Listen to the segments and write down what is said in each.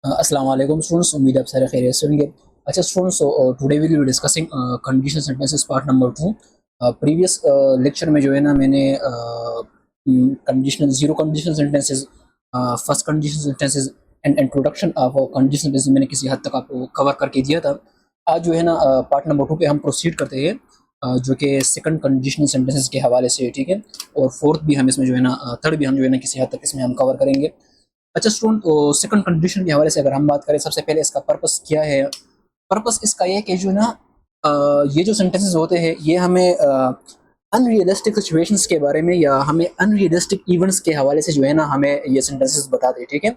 अस्सलाम वालेकुम स्टूडेंट्स, उम्मीद है आप सारे खैरियत से होंगे। अच्छा students, today we will be discussing conditional sentences part number 2। Previous lecture में जो है ना मैंने conditional zero conditional sentences, first conditional sentences and introduction of conditional sentences मैंने किसी हद तक आपको कवर करके दिया था। आज जो है ना पार्ट नंबर 2 पे हम प्रोसीड करते हैं, जो कि सेकंड कंडीशनल सेंटेंसेस के हवाले से, ठीक है। और फोर्थ भी हम इसमें जो है ना थर्ड भी हम जो है ना किसी हद तक इसमें हम कवर करेंगे। अच्छा स्टूडेंट, तो सेकंड कंडीशन के हवाले से अगर हम बात करें, सबसे पहले इसका पर्पस क्या है। पर्पस इसका ये है कि जो है ना ये जो सेंटेंसेस होते हैं ये हमें अनरियलिस्टिक सिचुएशंस के बारे में या हमें अनरियलिस्टिक इवेंट्स के हवाले से जो है ना हमें ये सेंटेंसेस बताते हैं, ठीक है।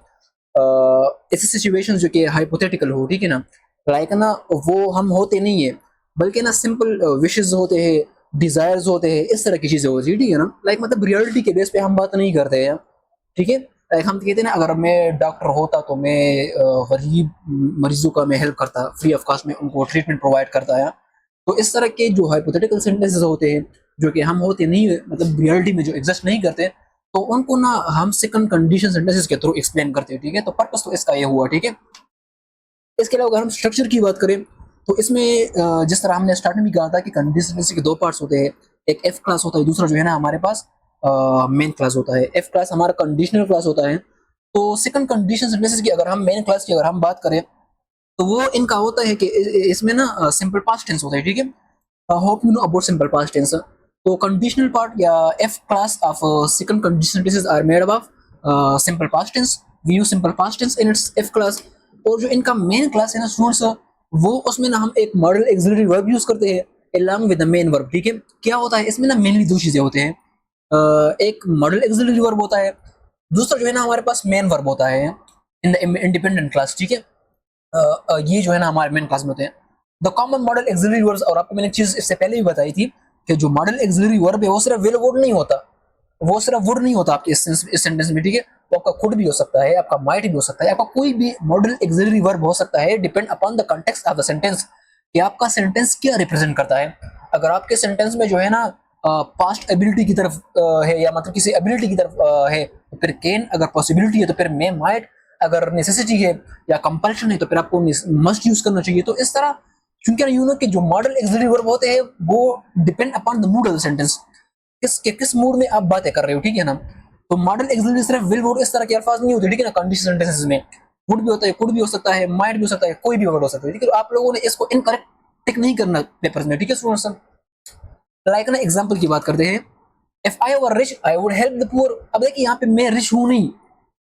ऐसे सिचुएशंस जो कि हाइपोथेटिकल हो, ठीक है ना, लाइक ना वो हम होते नहीं है, बल्कि ना सिंपल विशेस होते हैं, डिजायर्स होते हैं, इस तरह की चीजें होती है, ठीक है ना। लाइक मतलब रियलिटी के बेस पे हम बात नहीं करते हैं, ठीक है। लाइक हम कहते हैं ना, अगर मैं डॉक्टर होता तो मैं गरीब मरीजों का मैं हेल्प करता, फ्री ऑफ कॉस्ट में उनको ट्रीटमेंट प्रोवाइड करता है। तो इस तरह के जो हाइपोथेटिकल सेंटेंसेस होते हैं जो कि हम होते नहीं है, मतलब रियलिटी में जो एग्जिस्ट नहीं करते, तो उनको ना हम सेकंड कंडीशन सेंटेंसेस के थ्रू एक्सप्लेन करते हैं, ठीक है। तो पर्पस तो इसका ये हुआ, ठीक है। इसके अलावा अगर हम स्ट्रक्चर की बात करें तो इसमें जिस तरह हमने स्टार्टिंग में कहा था कि कंडीशन सेंटेंस के दो पार्ट्स होते हैं, एक एफ क्लास होता है, दूसरा जो है ना हमारे पास मेन क्लास होता है। एफ क्लास हमारा कंडीशनल क्लास होता है। तो सेकंड कंडीशन सेंटेंसेस की अगर हम मेन क्लास की अगर हम बात करें तो वो इनका होता है कि इसमें ना सिंपल पास्ट टेंस होता है, ठीक है। Hope you know about simple past tense. तो कंडीशनल पार्ट या if clause of second condition sentences are made up of simple past tense. We use simple past tense in its if clause. और जो इनका main class है ना students, वो उसमें ना हम एक मॉडल एक्सिलरी वर्ब यूज करते हैं along with the main verb, ठीक है। क्या होता है इसमें ना मेनली दो चीजें होते हैं, एक मॉडल एक्सिलरी वर्ब होता है, दूसरा जो है ना हमारे पास मेन वर्ब होता है इन द इंडिपेंडेंट क्लास, ठीक है। ये जो है ना हमारे मेन क्लास में होते हैं the common model auxiliary verbs. और आपको मैंने एक चीज इससे पहले भी बताई थी कि जो मॉडल एक्सिलरी वर्ब है वो सिर्फ विल वुड नहीं होता, वो सिर्फ वुड नहीं होता आपके इस सेंटेंस में, ठीक है। वो आपका कुड भी हो सकता है, आपका माइट भी हो सकता है, आपका कोई भी मॉडल एक्सिलरी वर्ब हो सकता है, depend upon the context of the sentence कि आपका सेंटेंस क्या रिप्रेजेंट करता है। अगर आपके सेंटेंस में जो है ना पास्ट एबिलिटी की तरफ है या मतलब किसी एबिलिटी की तरफ है तो फिर कैन, अगर पॉसिबिलिटी है तो फिर मे माइट, अगर नेसेसिटी है या कंपल्शन है तो फिर आपको मस्ट यूज करना चाहिए। तो इस तरह क्योंकि यू नो कि जो मॉडल एक्सिलरी वर्ब होते हैं वो depend upon the mood off the sentence, किस मूड में आप बातें कर रहे हो, ठीक है ना। तो मॉडल एक्सिलरी सिर्फ विल वुड इस तरह के अल्फाज नहीं होते, ठीक है ना। कंडीशन सेंटेंसेस में वुड भी होता है, कुड भी हो सकता है, माइट भी हो सकता है, कोई भी वर्ड हो सकता है, ठीक है। तो आप लोगों ने इसको इनकरेक्ट टिक नहीं करना पेपर्स में, ठीक है स्टूडेंट्स। लाइक ना एग्जांपल की बात करते हैं, if I were rich I would help the poor. अब देखिए यहाँ पे मैं रिच हूं नहीं,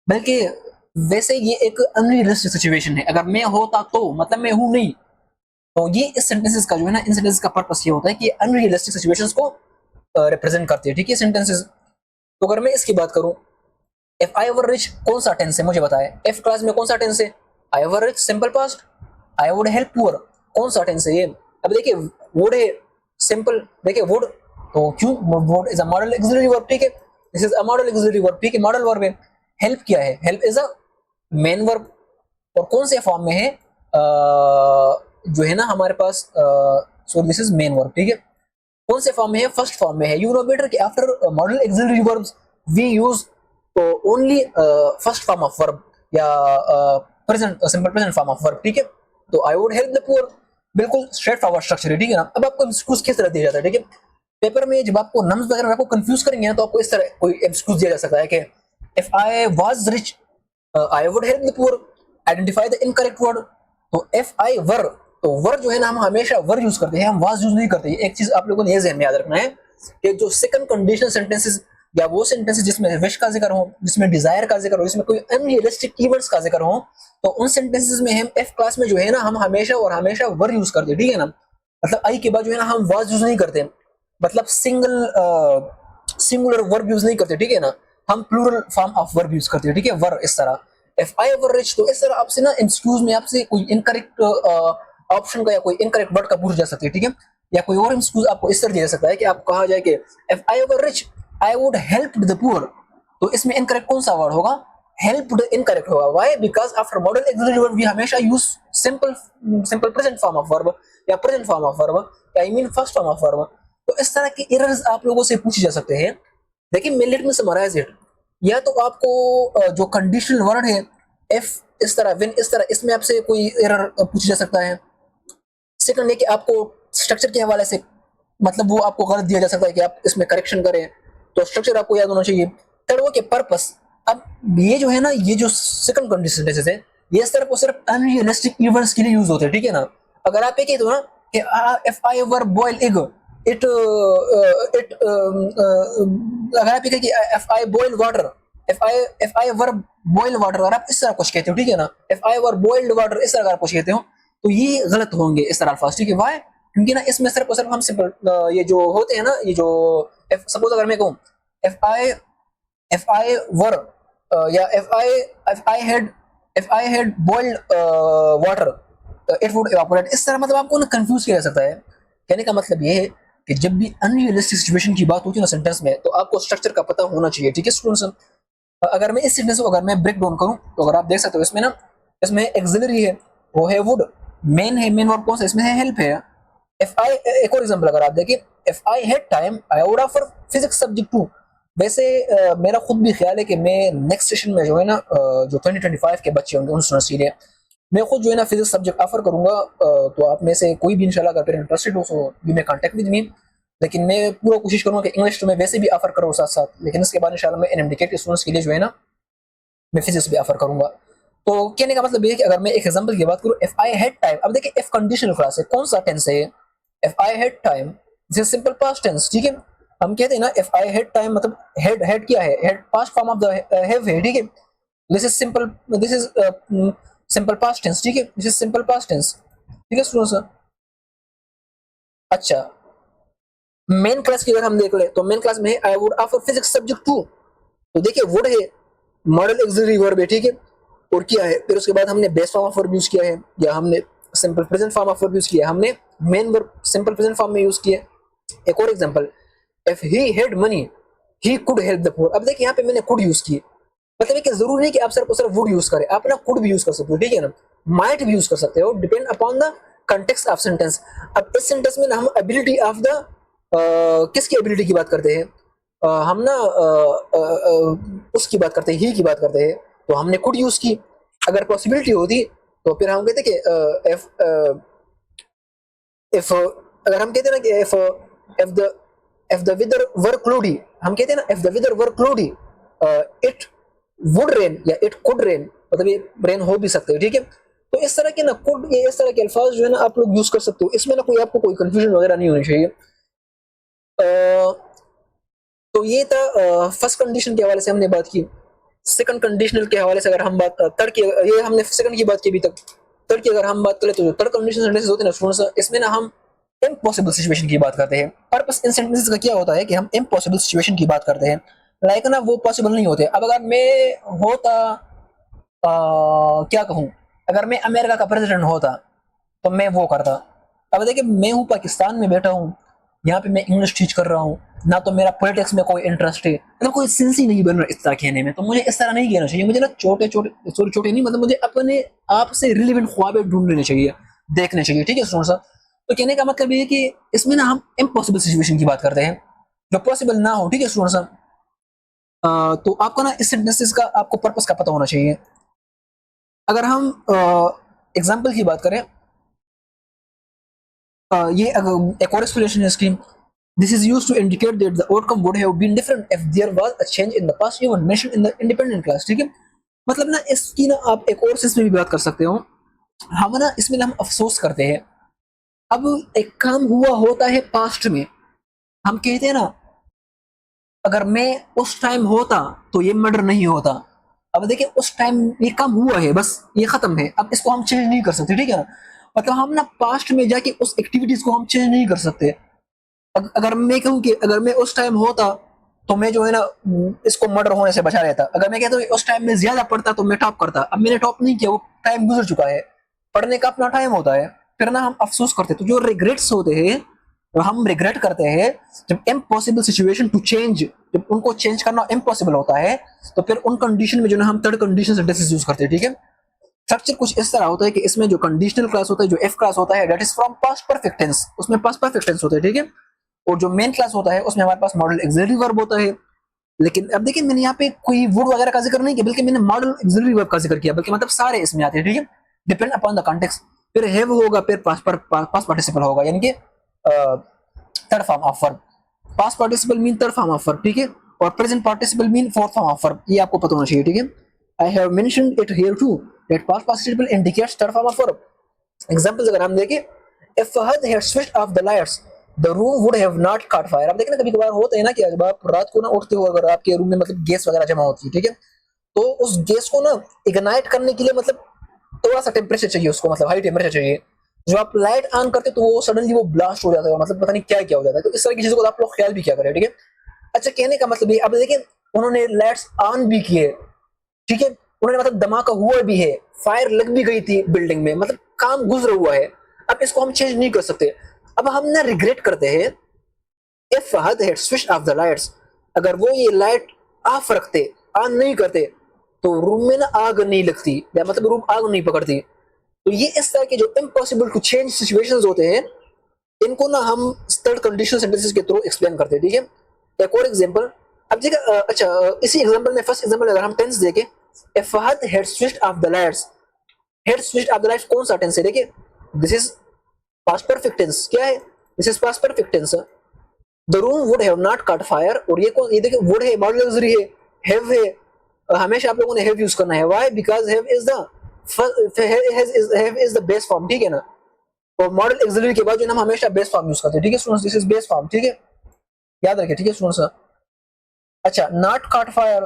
बल्कि वैसे ये एक अनरियलिस्टिक सिचुएशन है, अगर मैं होता तो मतलब मैं हूं नहीं। तो ये इस सेंटेंसेस का जो है ना, इन सेंटेंसेस का पर्पस ये होता है कि अनरियलिस्टिक सिचुएशंस को रिप्रेजेंट करते हैं, ठीक है सेंटेंसेस। तो अगर मैं इसकी बात करूं, इफ आई वर रिच कौन सा टेंस है मुझे बताए, एफ क्लास में कौन सा टेंस है, I were rich simple past, I would help poor कौन सा टेंस है ये। अब देखिए वुड है सिंपल, देखिए वुड, तो क्यों, would is a model auxiliary verb, ठीक है। This is a model auxiliary verb, ठीक है, मॉडल वर्ब है। हेल्प क्या है, help is a main verb, और कौन से फॉर्म में है, जो है ना हमारे पास, so this is main verb, ठीक है। कौन से फॉर्म में है, फर्स्ट फॉर्म में है। यू नो बेटर कि after modal auxiliary verbs we use only first form of verb या present simple present form of verb, ठीक है। तो I would help the poor बिल्कुल स्ट्रेट फॉरवर्ड स्ट्रक्चर है, ठीक है ना। अब आपको एक्सक्यूज किस तरह दिया जाता है, ठीक है। पेपर में जब आपको नम्स वगैरह में आपको कंफ्यूज करेंगे ना, तो आपको इस तरह कोई एक्सक्यूज दिया जा सकता है कि if I was rich I would help the poor, identify the incorrect word. तो इफ आई वर, तो वर जो है ना हम हमेशा वर यूज करते हैं, हम वाज यूज नहीं करते। एक चीज आप लोगों ने ये ध्यान में याद रखना है कि जो सेकंड कंडीशनल सेंटेंसेस या वो सेंटेंसेस जिसमें विश का जिक्र हो, जिसमें डिजायर का जिक्र हो, जिसमें कोई अनरियलिस्टिक कीवर्ड्स का जिक्र हो, तो उन सेंटेंसेस में हम एफ क्लास में जो है ना हम हमेशा और हमेशा वर यूज करते हैं, ठीक है ना। मतलब आई के बाद जो है ना हम वाज यूज नहीं करते, मतलब सिंगुलर वर्ब यूज नहीं करते, ठीक है ना। हम plural form of verb use करते हैं, ठीक है, वर इस तरह। इफ आई वर रिच, तो इस तरह आपसे ना एक्सक्यूज में आपसे कोई इनकरेक्ट ऑप्शन का या कोई इनकरेक्ट वर्ड का पूछ जा सकती है, ठीक है। या कोई और एक्सक्यूज आपको इस तरह दिया जा सकता है कि आपको कहा जाए कि if I were rich I would help the poor. तो इसमें इनकरेक्ट कौन सा वर्ड होगा, हेल्प्ड इनकरेक्ट होगा। Why, because after modal auxiliary verb we हमेशा use simple present form of verb या प्रेजेंट फॉर्म ऑफ वर्ब, या I mean first form of verb. तो इस तरह के एरर्स आप लोगों से पूछे जा सकते हैं। देखिए लेट मी समराइज इट। या तो आपको जो कंडीशनल वर्ड है एफ इस तरह, व्हेन इस तरह, इसमें आपसे कोई एरर पूछा जा सकता है। सेकंड है कि आपको स्ट्रक्चर के हवाले से मतलब वो आपको गलत दिया जा सकता है कि आप इसमें करेक्शन करें, तो स्ट्रक्चर आपको याद होना चाहिए। थर्ड वो के पर्पस। अब ये जो है ना, ये जो सेकंड कंडीशन जैसे ये सिर्फ और सिर्फ अनरियलिस्टिक इवेंट्स के लिए यूज होते हैं, ठीक है ना। अगर आप ये कहते हो ना कि if I ever boil egg it it अगर आप ये कहें कि if I boil water, if I ever boil water, अगर आप इस तरह कुछ कहते हो, ठीक है ना, if I ever boiled water, इस तरह अगर कुछ कहते हो तो ये गलत होंगे इस तरह अल्फाज, ठीक है। वाई? क्योंकि ना इसमें सिर्फ और सिर्फ हम सिंपल ये जो होते हैं ना, ये जो सपोज अगर मैं कहूँ if I were या if I had boiled water it would evaporate, इस तरह मतलब आपको ना कंफ्यूज किया जा सकता है। कहने का मतलब ये है कि जब भी अनरियलिस्टिक सिचुएशन की बात होती है ना सेंटेंस में, तो आपको स्ट्रक्चर का पता होना चाहिए, ठीक है स्टूडेंट्स। अगर मैं इस सेंटेंस को अगर मैं ब्रेक डाउन करूं तो अगर आप देख सकते हो इसमें ना, इसमें एक्सिलरी है, वो है वुड, मेन है, मेन वर्ब कौन सा इसमें है, हेल्प है। इफ आई, एक और एग्जांपल अगर आप देखें, if I had time I would offer physics subject too. वैसे मेरा खुद भी ख्याल है कि मैं नेक्स्ट सेशन में जो है ना जो 2025 के बच्चे होंगे उन स्टूडेंट्स के लिए मैं खुद जो है ना फिजिक्स सब्जेक्ट ऑफर करूंगा। तो आप में से कोई भी इंशाल्लाह अगर इंटरेस्टेड हो so you may contact with me. लेकिन मैं पूरा कोशिश करूंगा कि इंग्लिश तो मैं वैसे भी ऑफर करूँ साथ साथ, लेकिन इसके बाद इंशाल्लाह मैं एनएमडीके के स्टूडेंट्स के लिए जो है ना मैं फिजिक्स भी ऑफर करूंगा। तो कहने का मतलब ये है कि अगर मैं एक एग्जांपल की बात करूं, इफ आई हैड टाइम, अब देखिए इफ कंडीशनल क्लास है, कौन सा टेंस है, if I had time, this is simple past tense, ठीक है। हम कहते हैं ना इफ आई हैड टाइम मतलब हेड क्या है, had past form of the have है, ठीक है। This is simple, this is simple past tense, ठीक है, this is simple past tense, ठीक है स्टूडेंट्स। अच्छा, मेन क्लास की अगर हम देख ले तो मेन क्लास में I would offer physics subject too, तो देखिए वुड है, मॉडल एक्सिलरी वर्ब है, ठीक है, और क्या है, फिर उसके बाद हमने base form of verb use किया है, या हमने simple present form of verb use किया है, हमने main verb simple present form में यूज किया। एक और example, if he had money he could help the poor. अब देखिए यहाँ पे मैंने कुड यूज की, मतलब है कि जरूरी नहीं कि आप सिर्फ वुड यूज करें, आप ना कुड भी यूज कर सकते हो, ठीक है ना, माइट भी यूज कर सकते हो, depend upon the context of sentence. अब इस सेंटेंस में ना हम एबिलिटी ऑफ द किसकी एबिलिटी की बात करते हैं, हम ना उसकी बात करते हैं, ही की बात करते हैं, तो हमने कुड यूज की। अगर पॉसिबिलिटी होती तो फिर हम कहते कि इफ अगर हम कहते ना कि if the weather were cloudy, हम कहते हैं ना if the weather were cloudy it would rain या इट कुड रेन, मतलब ये रेन हो भी सकते हैं, ठीक है। तो इस तरह के ना कुड, ये इस तरह के अल्फाज जो है ना आप लोग यूज कर सकते हो, इसमें ना कोई आपको कोई कंफ्यूजन वगैरह नहीं होनी चाहिए। तो ये था फर्स्ट कंडीशन के हवाले से हमने बात की। सेकंड कंडीशनल के हवाले से अगर हम बात थर्ड की, ये हमने सेकंड की बात की अभी तक। थर्ड की अगर हम बात करें तो जो थर्ड कंडीशन सेंटेंसेस होते हैं ना स्टूडेंट्स, इसमें ना हम इम्पॉसिबल सिचुएशन की बात करते हैं। पर्पस इन सेंटेंसेस का क्या होता है कि हम इम्पॉसिबल सिचुएशन की बात करते हैं, लाइक ना वो पॉसिबल नहीं होते। अब अगर मैं होता क्या कहूँ, अगर मैं अमेरिका का प्रेसिडेंट होता तो मैं वो करता। अब देखिए मैं हूँ पाकिस्तान में बैठा हूँ, यहाँ पे मैं इंग्लिश टीच कर रहा हूँ ना, तो मेरा पॉलिटिक्स में कोई इंटरेस्ट है, मतलब कोई सेंस ही नहीं बन रहा इस तरह कहने में। तो मुझे इस तरह नहीं कहना चाहिए, मुझे ना छोटे छोटे नहीं, मतलब मुझे अपने आप से रिलेवेंट ख्वाबें ढूंढ लेने चाहिए, देखने चाहिए, ठीक है स्टूडेंट्स। तो कहने का मतलब ये है कि इसमें ना हम इम्पॉसिबल सिचुएशन की बात करते हैं जो पॉसिबल ना हो, ठीक है स्टूडेंट्स। तो आपको ना इस सेंटेंसेस का आपको पर्पस का पता होना चाहिए। अगर हम एग्जाम्पल की बात करें, ये एक और एक्सप्लेनेशन है इसकी, this is used to indicate that the outcome would have been different if there was a change in the past even mentioned in the independent clause, ठीक है। मतलब ना इसकी ना आप एक और सेंस में भी बात कर सकते हो। हम ना इसमें ना हम अफसोस करते हैं, अब एक काम हुआ होता है पास्ट में, हम कहते हैं ना अगर मैं उस टाइम होता तो ये मर्डर नहीं होता। अब देखिए उस टाइम ये काम हुआ है, बस ये खत्म है, अब इसको हम चेंज नहीं कर सकते, ठीक है ना। मतलब हम ना पास्ट में जाके उस एक्टिविटीज को हम चेंज नहीं कर सकते। अगर मैं कहूँ कि अगर मैं उस टाइम होता तो मैं जो है ना इसको मर्डर होने से बचा रहता। अगर मैं कहता हूँ उस टाइम में ज्यादा पढ़ता तो मैं टॉप करता, अब मैंने टॉप नहीं किया, वो टाइम गुजर चुका है, पढ़ने का अपना टाइम होता है, फिर ना हम अफसोस करते। तो जो रिग्रेट्स होते हैं, तो हम रिग्रेट करते हैं जब इम्पॉसिबल सिचुएशन टू चेंज, जब उनको चेंज करना इम्पॉसिबल होता है, तो फिर उन कंडीशन में जो ना हम थर्ड कंडीशन सेंटेंसेस यूज करते हैं, ठीक है। स्ट्रक्चर कुछ इस तरह होता है कि इसमें जो कंडीशनल क्लास होता है, जो एफ क्लास होता है, that is from past perfect tense, उसमें पास्ट परफेक्ट टेंस होता है, ठीक है। और जो मेन क्लास होता है उसमें हमारे पास मॉडल एक्सिलरी वर्ब होता है, लेकिन अब देखिए मैंने यहाँ पे कोई वुड वगैरह का जिक्र नहीं किया, बल्कि मैंने मॉडल ऑक्सिलरी वर्ब का जिक्र किया, बल्कि मतलब सारे इसमें आते हैं, ठीक है, डिपेंड अपॉन द कॉन्टेक्स्ट। फिर हैव होगा, फिर पास्ट पार्टिसिपल होगा, यानी कि third form of verb. Past participle mean third form of verb, ठीक है, और present participle mean fourth form of verb, ये आपको पता होना चाहिए, ठीक है। I have mentioned it here too that past participle indicates third form of verb. Examples अगर हम देखें, if Fahad had switched off the lights the room would have not caught fire. अब देखना कभी कभार होता है ना कि जब आप रात को ना उठते हो, अगर आपके रूम में मतलब गैस वगैरह जमा होती है, ठीक है, तो उस गैस को ना इग्नाइट करने के लिए मतलब थोड़ा सा टेम्परेचर चाहिए उसको, मतलब हाई टेम्परेचर चाहिए। जो आप लाइट ऑन करते तो वो सडनली वो ब्लास्ट हो जाता है, मतलब पता नहीं क्या क्या हो जाता है। तो इस तरह की चीजों को आप लोग ख्याल भी क्या करें, ठीक है। अच्छा, कहने का मतलब ये, अब देखिए उन्होंने लाइट्स ऑन भी किए, ठीक है, उन्होंने मतलब धमाका हुआ भी है, फायर लग भी गई थी बिल्डिंग में, मतलब काम गुजरा हुआ है। अब इसको हम चेंज नहीं कर सकते। अब हम ना रिग्रेट करते हैं, if Fahad had switched off the lights, अगर वो ये लाइट ऑफ रखते, ऑन नहीं करते, तो रूम में ना आग नहीं लगती, या मतलब रूम आग नहीं पकड़ती। तो ये इस तरह के जो इम्पॉसिबल टू चेंज सिचुएशंस होते हैं, इनको ना हम थर्ड कंडीशनल सेंटेंसेस के थ्रू एक्सप्लेन करते हैं, ठीक है। एक और एग्जांपल, अब देखिए अच्छा, इसी एग्जांपल में फर्स्ट एग्जांपल अगर हम टेंस देखें, if Fahad had switched off the lights, had switched off the lights कौन सा टेंस है, देखिए this is past perfect tense, क्या है, this is past perfect tense. The room would have not caught fire, और ये कौन, ये देखिए वुड है, मॉडल ऑक्सिलरी है, हैव है, हमेशा आप लोगों ने हैव यूज करना है। Why? Because have is the base form, ठीक है ना। तो मॉडल ऑक्सिलरी के बाद जो हम हमेशा बेस फॉर्म यूज करते हैं, ठीक है students, this is base form, ठीक है, याद रखिए, ठीक है स्टूडेंट्स। अच्छा, not caught fire,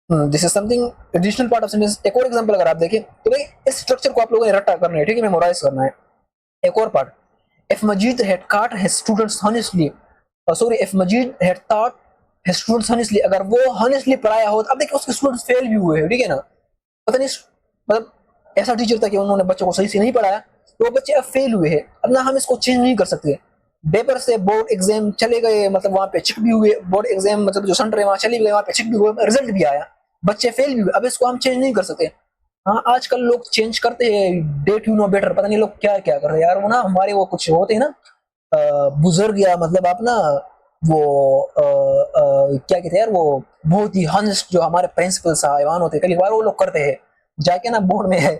this is something additional part of sentence. एक और एग्जांपल अगर आप देखें तो देखिए इस स्ट्रक्चर को आप लोगों ने रट्टा करना है, ठीक है, मेमोराइज करना है। एक और part, if Majid had caught his students honestly, sorry, if Majid had taught his students honestly, अगर वो honestly पढ़ाया हो, अब देखिए उसके स्टूडेंट्स फेल भी हुए हैं, ठीक है ना, पता नहीं मतलब ऐसा टीचर था कि उन्होंने बच्चों को सही से नहीं पढ़ाया, तो वो बच्चे अब फेल हुए हैं। अब ना हम इसको चेंज नहीं कर सकते। पेपर से बोर्ड एग्जाम चले गए, मतलब वहां पे चिक भी हुए, बोर्ड एग्जाम मतलब जो सेंटर है वहां चले गए, वहां पे चिक भी हुए, रिजल्ट भी आया, बच्चे फेल भी हुए। अब इसको हम चेंज नहीं कर सकते। हाँ, आजकल लोग चेंज करते हैं, डेट यू नो बेटर, पता नहीं लोग क्या क्या कर रहे हैं यार। वो ना हमारे वो कुछ होते हैं ना बुजुर्ग, या मतलब आप ना वो क्या कहते हैं यार, वो बहुत ही हॉनेस्ट जो हमारे प्रिंसिपल साहिबान होते हैं, कई बार वो लोग करते हैं जाके ना बोर्ड में है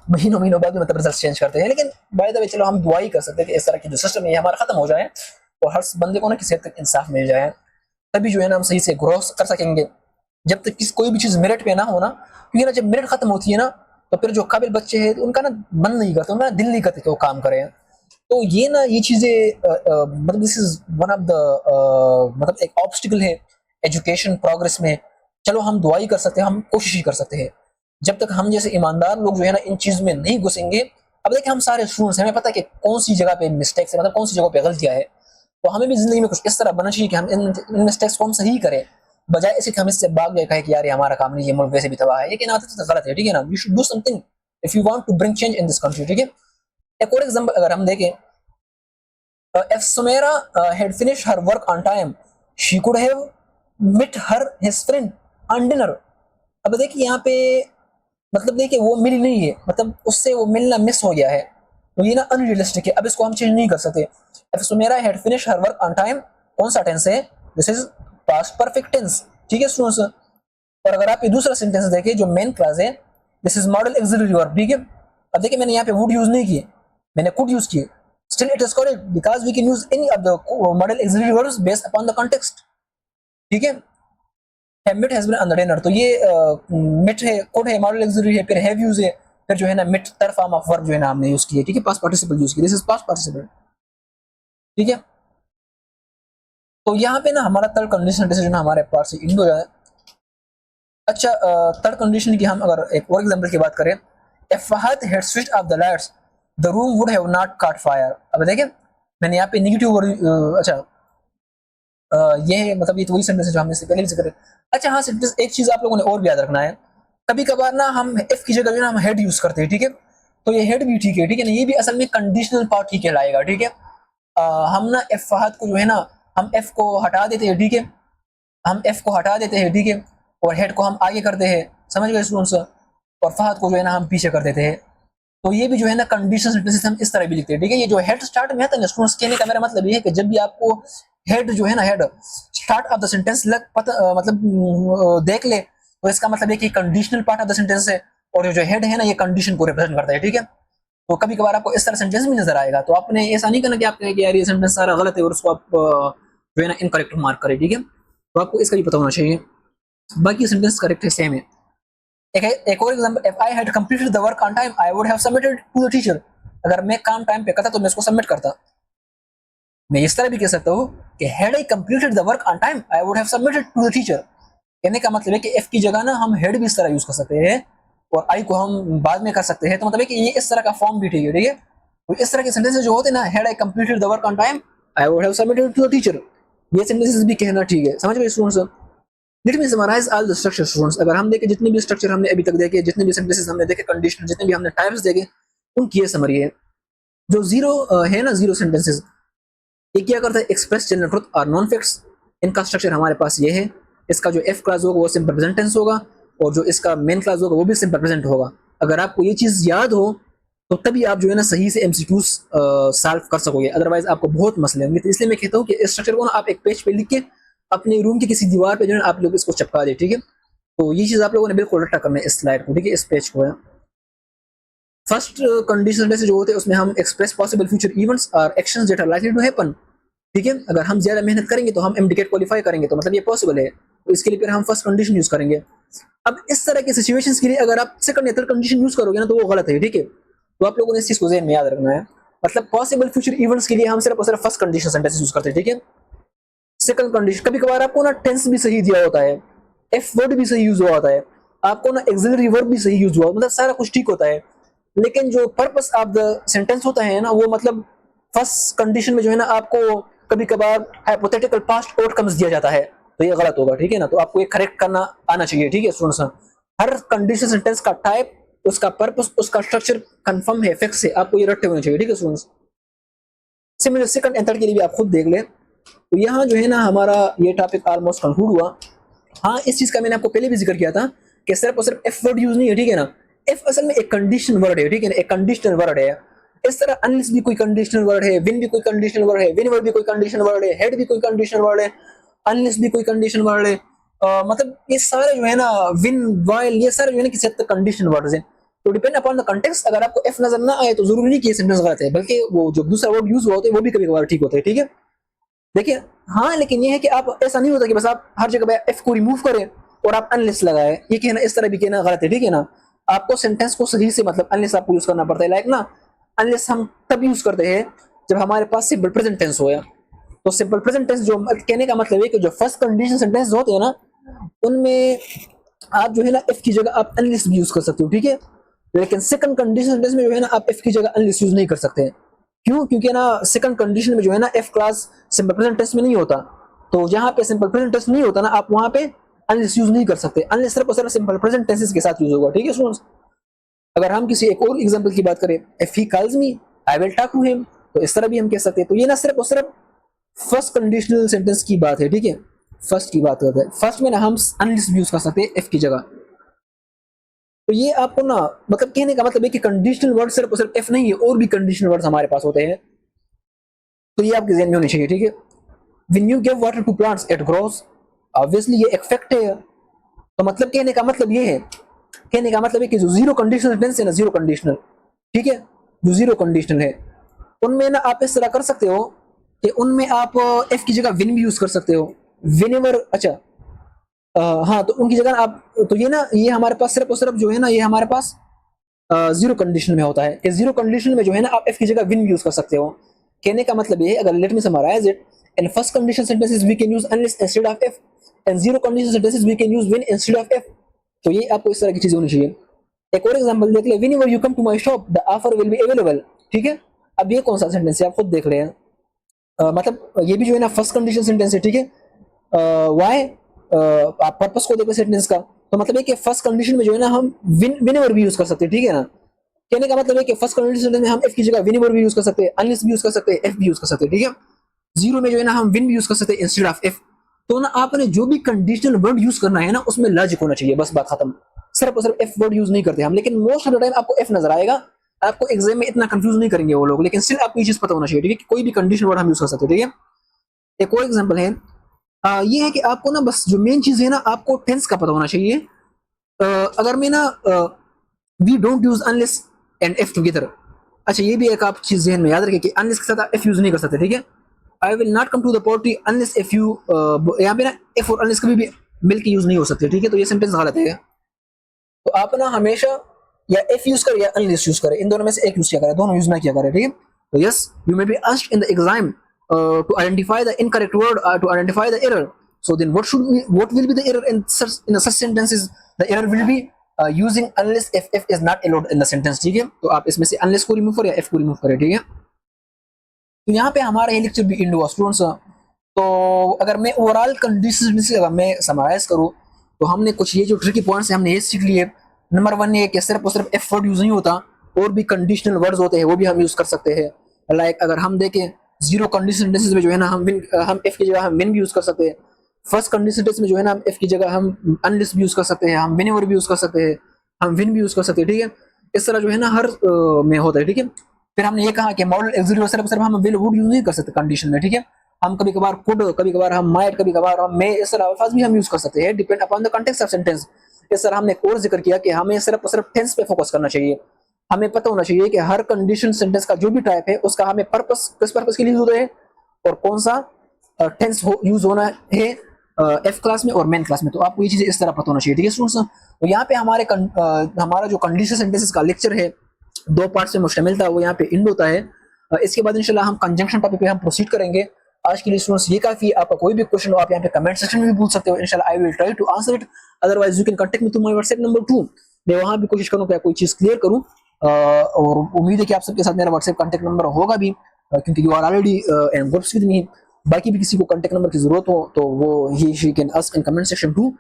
महीनों महीनों बाद मतलब रिजल्ट चेंज करते हैं। लेकिन बाय द वे चलो हम दुआ ही कर सकते हैं कि इस तरह की जो सिस्टम है हमारा खत्म हो जाए, और हर बंदे को ना किसी हद तक इंसाफ मिल जाए, तभी जो है ना हम सही से ग्रो कर सकेंगे। जब तक किसी कोई भी चीज मेरिट पे ना हो ना, क्योंकि ना जब मेरिट खत्म होती है ना, तो फिर जो काबिल बच्चे हैं उनका ना मन नहीं करता, उनका दिल नहीं करता कि वो काम करें। तो ये ना ये चीजें मतलब this is one of the मतलब एक ऑब्स्टिकल है एजुकेशन प्रोग्रेस में। चलो हम दुआ ही कर सकते हैं, हम कोशिश ही कर सकते हैं। जब तक हम जैसे ईमानदार लोग जो है ना इन चीज में नहीं घुसेंगे, अब देखिए हम सारे स्टूडेंट्स, हमें पता है कि कौन सी जगह पे मिस्टेक्स है, मतलब कौन सी जगह पे गलतियां है। तो हमें भी जिंदगी में कुछ इस तरह बनना चाहिए कि हम इन मिस्टेक्स को हम सही करें, बजाय इसे कि हम इससे भाग जाए, कहे कि यार ये हमारा काम नहीं, ये मुल्क वैसे भी तबाह है। ये कहना तो गलत है, ठीक है ना। You should do something if you want to bring change in this country, ठीक है। एक और एग्जांपल अगर हम देखें, if Sumaira had finished her work on time, she could have met his friend on dinner. अब देखिए यहाँ पे मतलब देखिए वो मिली नहीं है, मतलब उससे वो मिलना मिस हो गया है, तो ये ना अनरियलिस्टिक है। अब इसको हम चेंज नहीं कर सकते। if Sumaira had finished her work on time, कौन सा टेंस है, this is past perfect tense, ठीक है स्टूडेंट्स। और अगर आप ये दूसरा सेंटेंस देखें जो मेन क्लास है, this is model auxiliary verb, ठीक है। अब देखिए मैंने यहाँ पे वुड यूज नहीं किए, मैंने कुड यूज किए, still it is correct because we can use any of the model auxiliary verbs based upon the context, ठीक है। have met has been on the dinner, तो ये met है, could है, model auxiliary है, फिर have use है, फिर जो है ना met third form of verb जो है ना हमने यूज किया, ठीक है, पास्ट पार्टिसिपल यूज किया, दिस इज पास्ट पार्टिसिपल, ठीक है। तो यहाँ पे ना हमारा थर्ड कंडीशन डिसीजन हमारे पार्ट से इंड हो जाए। अच्छा, थर्ड कंडीशन की हम अगर एक और एग्जांपल की बात करें, if Fahad had switched off the lights, the room would have not caught fire। अब देखिए मैंने यहाँ पे नेगेटिव अच्छा ये है, मतलब ये तो वही सेंटेंस है जो हमने इससे पहले भी जिक्र। अच्छा हाँ सेंटेंस, एक चीज आप लोगों ने और भी याद रखना है, कभी कभार ना हम इफ की जगह हम हेड यूज करते हैं, ठीक है। तो ये हेड भी ठीक है, ठीक है ना, ये भी असल में कंडीशनल पार्ट ही कहलाएगा, ठीक है। हम ना एफ फहद को जो है ना हम एफ को हटा देते हैं, ठीक है, हम एफ को हटा देते हैं, ठीक है, और हेड को हम आगे करते हैं, समझ गए स्टूडेंट्स, और फहद को जो है ना हम पीछे कर देते हैं। तो ये भी जो है ना कंडीशनल सेंटेंसेस हम इस तरह भी लिखते हैं, ठीक है। ये जो हेड स्टार्ट में आता है ना स्टूडेंट्स, कहने का मेरा मतलब ये है कि जब भी आपको हेड जो है ना, head start of the sentence मतलब देख ले तो इसका मतलब है कि conditional part of the sentence है, और जो हेड है ना ये कंडीशन को रिप्रेजेंट करता है, ठीक है। तो कभी कभार आपको इस तरह सेंटेंस भी नजर आएगा, तो आपने ऐसा नहीं करना कि आप कहें कि यार ये सेंटेंस सारा गलत है और उसको आप जो है ना इनकरेक्ट मार्क करें, ठीक है। तो आपको इसका भी पता होना चाहिए, बाकी सेंटेंस करेक्ट है, सेम है। एक और example, if I had completed the work on time I would have submitted to the teacher. अगर मैं काम टाइम पे करता तो मैं इसको सबमिट करता। मैं इस तरह भी कह सकता हूँ कि had I completed the work on time I would have submitted to the teacher. कहने का मतलब है कि एफ की जगह ना हम हेड भी इस तरह यूज कर सकते हैं और आई को हम बाद में कर सकते हैं, तो मतलब है कि ये इस तरह का फॉर्म भी ठीक है, ठीक है। तो इस तरह के सेंटेंसेस जो होते हैं ना, had I completed the work on time I would have submitted to the teacher, ये सेंटेंसेस भी कहना ठीक है। समझ गए students? Let me summarize all the structure students. अगर हम देखें जितने भी स्ट्रक्चर हमने अभी तक देखे, जितने भी सेंटेंसेस हमने देखे, कंडीशनल जितने भी हमने टाइप्स देखे, उनकी ये समरी है। जो जीरो है ना, जीरो सेंटेंसेस, ये क्या करता है? एक्सप्रेस जनरल ट्रुथ और नॉन फैक्ट्स। इनका स्ट्रक्चर हमारे पास ये है। इसका जो एफ क्लास होगा वो सिंपल प्रेजेंट टेंस होगा, और जो इसका मेन क्लास होगा वो भी सिंपल प्रेजेंट होगा। अगर आपको ये चीज याद हो तो तभी आप जो है ना सही से एमसीक्यूज सॉल्व कर सकोगे, अदरवाइज आपको बहुत मसले होंगे। तो इसलिए मैं कहता हूँ कि इस स्ट्रक्चर को ना आप एक पेज पे लिख के अपने रूम की किसी दीवार पे जो है आप लोग इसको चिपका दे, ठीक है। तो ये चीज आप लोगों ने बिल्कुल रट्टा करना है इस स्लाइड को, ठीक है, इस पेज को है। फर्स्ट कंडीशन जो होते हैं उसमें हम एक्सप्रेस पॉसिबल फ्यूचर इवेंट्स और actions that are likely to happen, ठीक है। अगर हम ज्यादा मेहनत करेंगे तो हम एमडीकेट क्वालिफाई करेंगे, तो मतलब ये पॉसिबल है, तो इसके लिए फिर हम फर्स्ट कंडीशन यूज करेंगे। अब इस तरह की सिचुएशंस के लिए अगर आप सेकंड या थर्ड कंडीशन यूज करोगे ना तो वो गलत है, ठीक है। तो आप लोगों ने इस चीज को ज़हन में याद रखना है। मतलब पॉसिबल फ्यूचर इवेंट्स के लिए हम सिर्फ और सिर्फ फर्स्ट कंडीशन सेंटेंस यूज करते हैं, ठीक है। सेकंड कंडीशन, कभी कभार आपको ना टेंस भी सही दिया होता है, एफ वर्ड भी सही यूज हुआ होता है, आपको ना एक्सिलरी वर्ब भी सही यूज हुआ, मतलब सारा कुछ ठीक होता है, लेकिन जो पर्पस ऑफ द सेंटेंस होता है ना वो मतलब फर्स्ट कंडीशन में जो है ना आपको कभी कभार हाइपोथेटिकल पास्ट आउटकम्स दिया जाता है, तो ये गलत होगा, ठीक है ना। तो आपको ये करेक्ट करना आना चाहिए, ठीक है स्टूडेंट्स। हर कंडीशन सेंटेंस का टाइप, उसका पर्पस, उसका स्ट्रक्चर कंफर्म है, फिक्स है, आपको ये रट्टे होने चाहिए, ठीक है students. Similar second and third के लिए भी आप खुद देख लें। तो यहाँ जो है ना हमारा ये टॉपिक ऑलमोस्ट कंक्लूड हुआ। हाँ, इस चीज का मैंने आपको पहले भी जिक्र किया था कि सिर्फ और सिर्फ एफ वर्ड यूज नहीं है, ठीक है ना। एफ असल में एक कंडीशन वर्ड है, ठीक है ना, एक कंडीशनल वर्ड है। इस तरह अनलेस भी कोई कंडीशनल वर्ड है, विन भी कोई कंडीशनल वर्ड है, विनवर भी कोई कंडीशनल वर्ड है, हेड भी कोई कंडीशनल वर्ड है, अनलेस भी कोई कंडीशनल वर्ड है। मतलब ये सारे जो है ना, विन, वाइल, ये सारे जो है ना किसी हद तक कंडीशनल वर्ड्स हैं। तो डिपेंड अपॉन द कंटेक्स्ट, अगर आपको एफ नजर ना आए तो जरूरी नहीं कि ये सेंटेंस गलत है, बल्कि वो जो दूसरा वर्ड यूज हुआ होता है वो भी कभी कभार ठीक होता है, ठीक है। देखिए हाँ, लेकिन ये है कि आप ऐसा नहीं होता कि बस आप हर जगह पे एफ को रिमूव करें और आप अनलेस लगाए, ये कहना इस तरह भी कहना गलत है, ठीक है ना। आपको सेंटेंस को सही से मतलब अनलेस आपको यूज करना पड़ता है। लाइक ना, अनलेस हम तब यूज करते हैं जब हमारे पास सिंपल प्रेजेंट टेंस हो। तो सिंपल प्रेजेंट टेंस जो कहने का मतलब है कि जो फर्स्ट कंडीशन सेंटेंस होते हैं ना उनमें आप जो है ना एफ की जगह आप अनलेस भी यूज कर सकते हो, ठीक है। लेकिन सेकंड कंडीशन सेंटेंस में जो है ना आप एफ की जगह अनलेस यूज नहीं कर सकते। क्यों? क्योंकि ना सेकंड कंडीशन में जो है ना if clause simple present tense में नहीं होता, तो जहां पे सिंपल प्रेजेंट टेंस नहीं होता ना आप वहां पे अनलेस यूज नहीं कर सकते। अनलेस सिर्फ और सिर्फ सिंपल प्रेजेंट टेंसेस के साथ यूज होगा, ठीक है स्टूडेंट्स। अगर हम किसी एक और एग्जांपल की बात करें, if he calls me I will talk to him, तो इस तरह भी हम कह सकते हैं। तो ये ना सिर्फ और सिर्फ फर्स्ट कंडीशनल सेंटेंस की बात है, ठीक है, फर्स्ट की बात करते हैं। फर्स्ट में ना हम अनलेस भी यूज कर सकते हैं एफ की जगह। तो ये आपको ना मतलब कहने का मतलब है कि कंडीशनल वर्ड सिर्फ और सिर्फ एफ नहीं है, और भी कंडीशनल वर्ड्स हमारे पास होते हैं, तो ये आपके ज़हन में होनी चाहिए, ठीक है। When you give water to plants it grows, obviously ये एक फैक्ट है। तो मतलब कहने का मतलब ये है, कहने का मतलब है कि जो जीरो कंडीशनल टेंस है ना, जीरो कंडीशनल, ठीक है, जो जीरो कंडीशनल है उनमें ना आप इस तरह कर सकते हो कि उनमें आप एफ की जगह विन भी यूज कर सकते हो, विनेवर। अच्छा हाँ, तो उनकी जगह आप, तो ये ना ये हमारे पास सिर्फ और सिर्फ जो है ना ये हमारे पास जीरो कंडीशन में होता है कि जीरो कंडीशन में जो है ना आप एफ की जगह विन भी यूज कर सकते हो। कहने का मतलब ये है, अगर let me summarize it, in first condition sentences we can use unless instead of if, and zero condition sentences we can use when instead of if. तो ये आपको इस तरह की चीज होनी चाहिए। एक और एग्जांपल देख ले, whenever you come to my shop the offer will be available, ठीक है। अब ये कौन सा सेंटेंस है आप खुद देख रहे हैं। मतलब ये भी जो है ना फर्स्ट कंडीशन सेंटेंस है, ठीक है। व्हाई, आप पर्पस को देखो सेंटेंस का, तो मतलब है कि फर्स्ट कंडीशन में जो है ना हम व्हेनेवर भी यूज कर सकते हैं, ठीक है ना। कहने का मतलब है कि फर्स्ट कंडीशन सेंटेंस में हम एफ की जगह व्हेनेवर भी यूज कर सकते हैं, अनलेस भी यूज कर सकते हैं, एफ भी यूज कर सकते हैं, ठीक है। जीरो में जो है ना हम विन भी यूज कर सकते हैं इंस्टेड ऑफ एफ। तो ना आपने जो भी कंडीशनल वर्ड यूज करना है ना उसमें लॉजिक होना चाहिए, बस बात खत्म। सिर्फ और सिर्फ एफ वर्ड यूज नहीं करते हम, लेकिन मोस्ट ऑफ द टाइम आपको एफ नजर आएगा, आपको एग्जाम में इतना कंफ्यूज नहीं करेंगे वो लोग, लेकिन स्टिल आपको ये चीज पता होना चाहिए, ठीक है, कि कोई भी कंडीशन वर्ड हम यूज कर सकते हैं, ठीक है। एक और एग्जांपल है, ये है कि आपको ना बस जो मेन चीज है ना, आपको टेंस का पता होना चाहिए। अगर मैं ना we don't use unless and if together, अच्छा ये भी एक आप चीज ज़हन में याद रखें कि अनलेस के साथ इफ यूज नहीं कर सकते, ठीक है। I will not come to the poultry unless if you, यहाँ पे ना इफ और अनलेस कभी भी मिल के यूज नहीं हो सकते, ठीक है। तो ये सेंटेंस गलत है। तो आप ना हमेशा या इफ यूज करें या अनलेस यूज करें, इन दोनों में से एक यूज किया करें, दोनों यूज ना किया करें, ठीक है। तो yes, you may be asked in the exam to identify the incorrect word or to identify the error. So then what will be the error in such sentences? The error will be using unless if is not allowed in the sentence, ठीक है। तो आप इसमें से unless को remove करें या if को रिमूव करें, ठीक है। तो यहाँ पे हमारा ये लेक्चर भी एंड हुआ स्टूडेंट्स। तो अगर मैं ओवरऑल कंडीशन से अगर मैं समराइज करूँ, तो हमने कुछ ये जो ट्रिकी पॉइंट्स हैं हमने ये सीख लिए। नंबर 1 ये कि सिर्फ और सिर्फ एफ वर्ड यूज नहीं होता, और भी कंडीशनल वर्ड्स होते हैं, वो भी हम यूज कर सकते हैं। लाइक अगर हम देखें जीरो कंडीशन सेंटेंसेस में जो है ना हम एफ की जगह हम विन भी यूज कर सकते हैं। फर्स्ट कंडीशन सेंटेंस में जो है ना हम एफ की जगह हम अनलेस भी यूज कर सकते हैं, हम व्हेनेवर भी यूज कर सकते हैं, हम विन भी यूज कर सकते हैं, ठीक है। इस तरह जो है ना हर में होता है, ठीक है। फिर हमने ये कहा कि मॉडल एक्सिलरी सिर्फ हम विल वुड यूज नहीं कर सकते कंडीशन में, ठीक है। हम कभी कभार कुड, कभी कभार हम माइट, कभी कभार हम मे, इस तरह अल्फाज भी हम यूज कर सकते हैं, depend upon the context of sentence. इस तरह हमने एक और जिक्र किया कि हमें सिर्फ टेंस पे फोकस करना चाहिए। हमें पता होना चाहिए कि हर कंडीशन सेंटेंस का जो भी टाइप है उसका हमें पर्पस किस पर्पस के लिए यूज होता है, और कौन सा टेंस यूज होना है एफ क्लास में और मेन क्लास में। तो आपको ये चीजें इस तरह पता होना चाहिए, ठीक है स्टूडेंट्स। तो यहाँ पे हमारा जो कंडीशन सेंटेंसेस का लेक्चर है 2 पार्ट से मुश्तमिल था, वो यहाँ पे एंड होता है। इसके बाद इंशाल्लाह हम कंजंक्शन टॉपिक पे हम प्रोसीड करेंगे। आज के लिए स्टूडेंट्स ये काफी। आपका कोई भी क्वेश्चन हो आप यहाँ पे कमेंट सेक्शन में भी पूछ सकते हो, इंशाल्लाह I will try to answer it. Otherwise you can contact me through my WhatsApp number 2। मैं वहां भी कोशिश करूँ कोई चीज क्लियर करूँ, और उम्मीद है कि आप सबके साथ मेरा व्हाट्सएप कांटेक्ट नंबर होगा भी, क्योंकि you are already in groups with me. बाकी भी किसी को कांटेक्ट नंबर की जरूरत हो तो वो ही can ask in comment section too,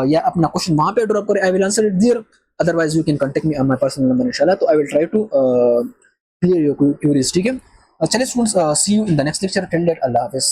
या अपना क्वेश्चन वहां पे ड्रॉप करें, I will answer it there. Otherwise you can contact me on my personal number इंशाल्लाह। तो I will try to clear your queries, ठीक है। चलिए students, see you in the next lecture. Till that अल्लाह हाफिज़।